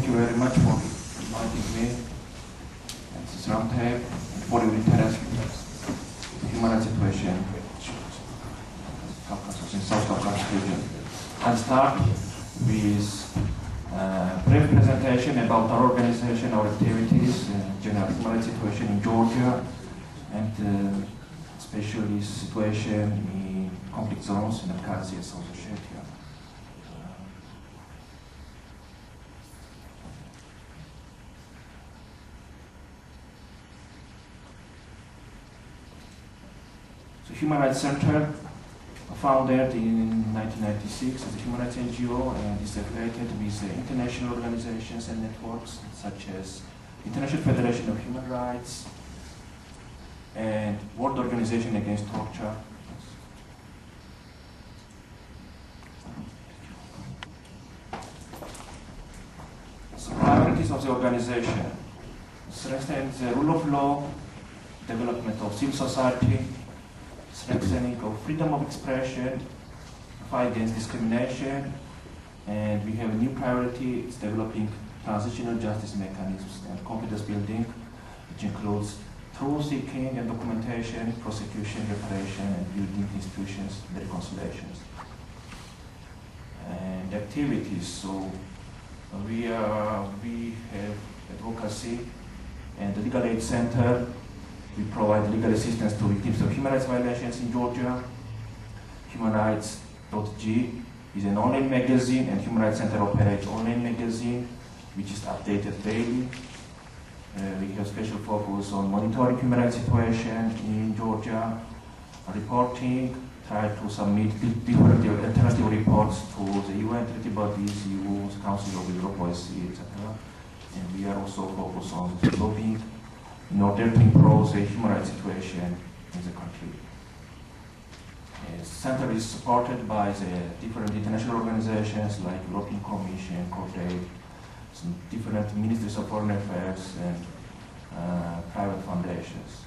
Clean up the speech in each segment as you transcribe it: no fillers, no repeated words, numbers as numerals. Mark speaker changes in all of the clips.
Speaker 1: you very much for inviting me at this roundtable and for your interest in the human rights situation in South Caucasus region. I'll start with a brief presentation about our organization, our activities, general human rights situation in Georgia, and especially situation in conflict zones in Abkhazia and South Ossetia. The Human Rights Center, founded in 1996 as a human rights NGO, and is affiliated with international organizations and networks such as International Federation of Human Rights and World Organization Against Torture. So priorities of the organization: strengthening the rule of law, development of civil society, strengthening of freedom of expression, fight against discrimination, and we have a new priority: it's developing transitional justice mechanisms and confidence building, which includes truth-seeking and documentation, prosecution, reparation, and building institutions and reconciliations. And activities: so we have advocacy and the Legal Aid Center. We provide legal assistance to victims of human rights violations in Georgia. HumanRights.g is an online magazine, and Human Rights Center operates online magazine, which is updated daily. We have special focus on monitoring human rights situation in Georgia, reporting, try to submit different alternative reports to the UN treaty bodies, EU, Council of Europe, OSCE, etc. And we are also focused on lobbying in order to improve the human rights situation in the country. The center is supported by the different international organizations like European Commission, CODAID, some different ministries of foreign affairs, and private foundations.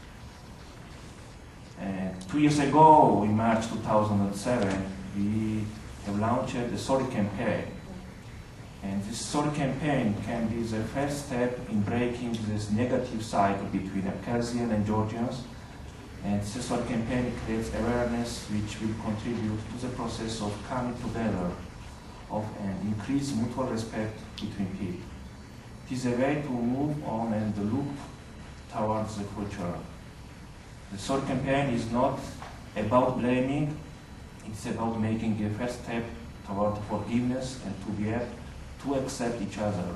Speaker 1: And 2 years ago, in March 2007, we have launched the Sorry campaign. And this Sorry campaign can be the first step in breaking this negative cycle between Abkhazian and Georgians. And this Sorry campaign creates awareness which will contribute to the process of coming together and increase mutual respect between people. It is a way to move on and look towards the future. The Sorry campaign is not about blaming, it's about making a first step toward forgiveness and to be able to accept each other.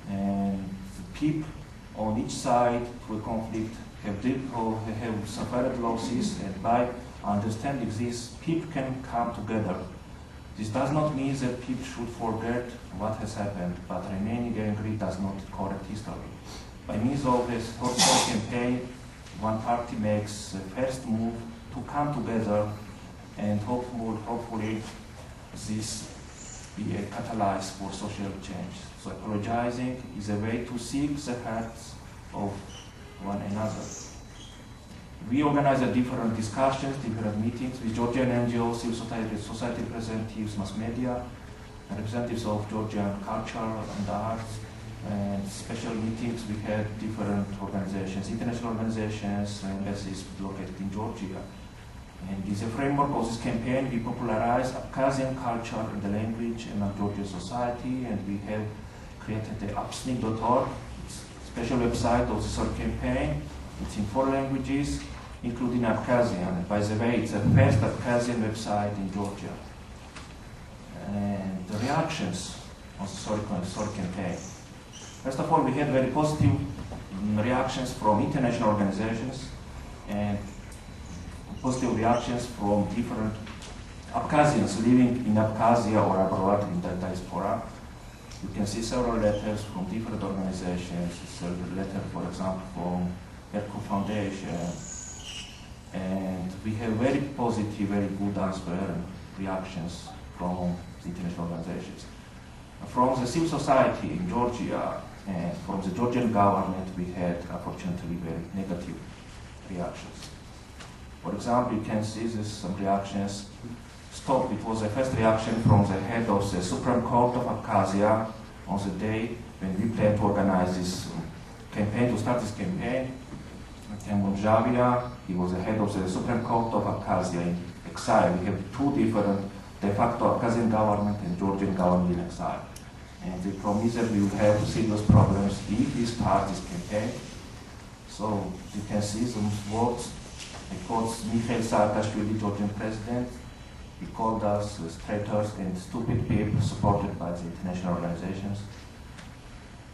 Speaker 1: And the people on each side to a conflict have suffered losses, and by understanding this, people can come together. This does not mean that people should forget what has happened, but remaining angry does not correct history. By means of this Sorry campaign, one party makes the first move to come together, and hopefully this be a catalyst for social change. So apologizing is a way to seek the hearts of one another. We organize different discussions, different meetings with Georgian NGOs, civil society representatives, mass media, representatives of Georgian culture and arts, and special meetings. We had different organizations, international organizations, embassies located in Georgia. And in the framework of this campaign, we popularize Abkhazian culture and the language among Georgian society, and we have created the upsnik.org, special website of the Sorry campaign. It's in 4 languages, including Abkhazian. And by the way, it's the first Abkhazian website in Georgia. And the reactions on the Sorry campaign. First of all, we had very positive reactions from international organizations, and positive reactions from different Abkhazians living in Abkhazia or abroad in the diaspora. You can see several letters from different organizations. It's a letter, for example, from Erko Foundation. And we have very positive, very good answer and reactions from the international organizations. From the civil society in Georgia and from the Georgian government, we had, unfortunately, very negative reactions. For example, you can see this, some reactions. Stop, it was the first reaction from the head of the Supreme Court of Abkhazia on the day when we plan to organize this campaign, to start this campaign, Javier, he was the head of the Supreme Court of Abkhazia in exile. We have two different de facto Abkhazian government and Georgian government in exile. And they promised that we will have serious problems if we start this campaign. So you can see some words. He called Mikhail Saakashvili, Georgian president. He called us traitors and stupid people supported by the international organizations.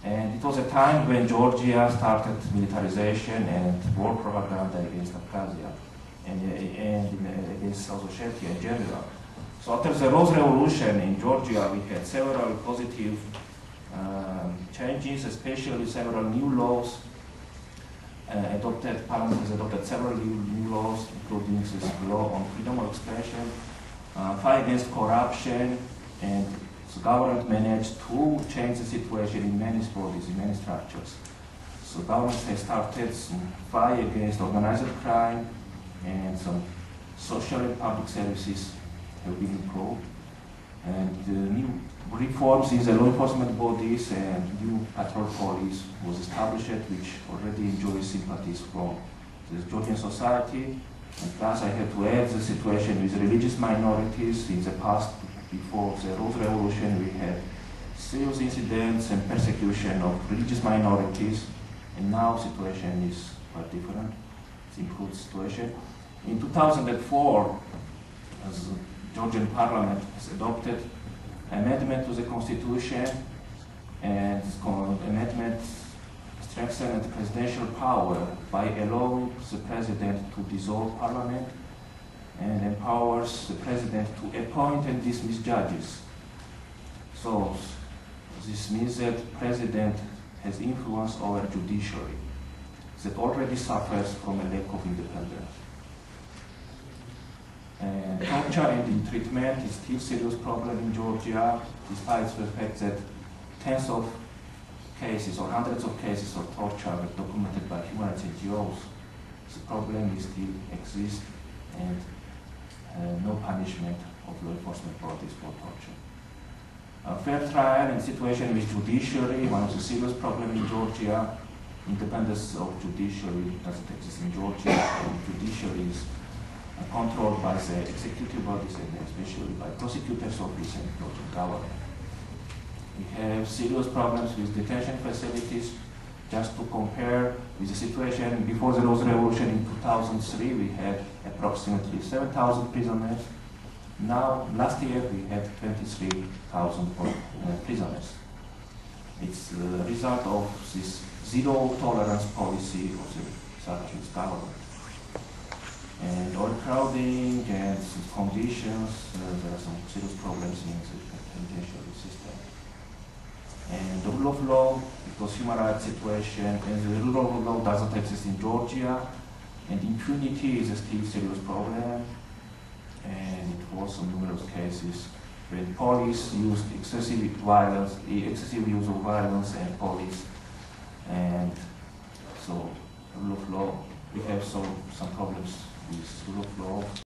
Speaker 1: And it was a time when Georgia started militarization and war propaganda against Abkhazia and against South Ossetia in general. So after the Rose Revolution in Georgia, we had several positive changes, especially several new laws adopted. Parliament has adopted several new laws, including this law on freedom of expression, fight against corruption, and the government managed to change the situation in many bodies, in many structures. So government has started some fight against organized crime, and some social and public services have been improved. And new reforms in the law enforcement bodies and new patrol police was established, which already enjoys sympathies from the Georgian society. And plus, I have to add the situation with religious minorities. In the past, before the Rose Revolution, we had serious incidents and persecution of religious minorities, and now the situation is quite different. It's improved situation. In 2004, as the Georgian parliament has adopted amendment to the constitution, and this amendment strengthened the presidential power by allowing the president to dissolve parliament and empowers the president to appoint and dismiss judges. So this means that the president has influence over judiciary that already suffers from a lack of independence. And torture and ill-treatment is still a serious problem in Georgia, despite the fact that tens of cases or hundreds of cases of torture were documented by human rights NGOs. The problem still exists, and no punishment of law enforcement bodies for torture. Fair trial and situation with judiciary, one of the serious problems in Georgia. Independence of judiciary doesn't exist in Georgia, and judiciary is controlled by the executive bodies and especially by prosecutor's office and Georgian government. We have serious problems with detention facilities. Just to compare with the situation before the Rose Revolution in 2003, we had approximately 7,000 prisoners. Now, last year, we had 23,000 prisoners. It's the result of this zero-tolerance policy of the Saakashvili government. And overcrowding and conditions, there are some serious problems in the penitentiary system. And the rule of law, because human rights situation, and the rule of law doesn't exist in Georgia, and impunity is a still serious problem. And it was in numerous cases when police used excessive violence, excessive use of violence and police. And so, rule of law, we have some problems with rule of law.